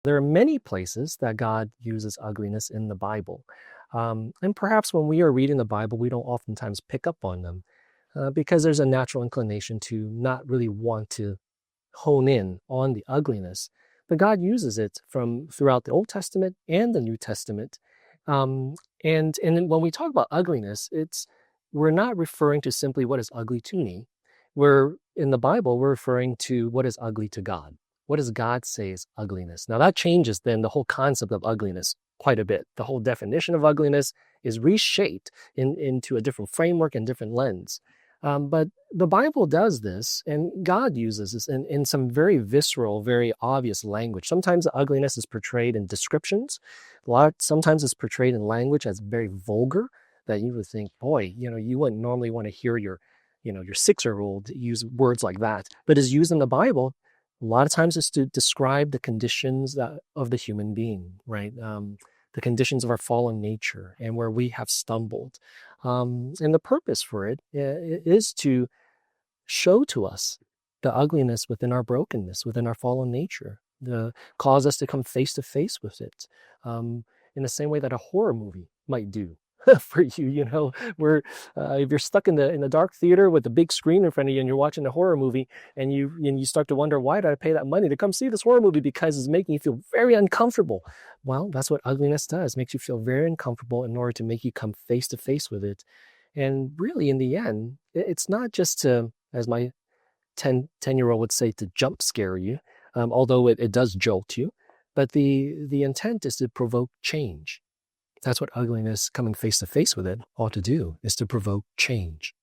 There are many places that God uses ugliness in the Bible. And perhaps when we are reading the Bible, we don't oftentimes pick up on them because there's a natural inclination to not really want to hone in on the ugliness. But God uses it from throughout the Old Testament and the New Testament. And then when we talk about ugliness, we're not referring to simply what is ugly to me. In the Bible, we're referring to what is ugly to God. What does God say is ugliness? Now that changes then the whole concept of ugliness quite a bit. The whole definition of ugliness is reshaped into a different framework and different lens. But the Bible does this, and God uses this in some very visceral, very obvious language. Sometimes the ugliness is portrayed in descriptions. Sometimes it's portrayed in language that's very vulgar, that you would think, boy, you wouldn't normally want to hear your 6-year-old use words like that. But it's used in the Bible. A lot of times it's to describe the conditions of the human being, right? The conditions of our fallen nature and where we have stumbled. And the purpose for it is to show to us the ugliness within our brokenness, within our fallen nature, cause us to come face to face with it in the same way that a horror movie might do. For you, where if you're stuck in the dark theater with the big screen in front of you and you're watching a horror movie and you start to wonder, why did I pay that money to come see this horror movie? Because it's making you feel very uncomfortable. Well, that's what ugliness does. It makes you feel very uncomfortable in order to make you come face to face with it. And really, in the end, it's not just to, as my 10-year-old would say, to jump scare you, although it does jolt you. But the intent is to provoke change. That's what ugliness, coming face to face with it, ought to do, is to provoke change.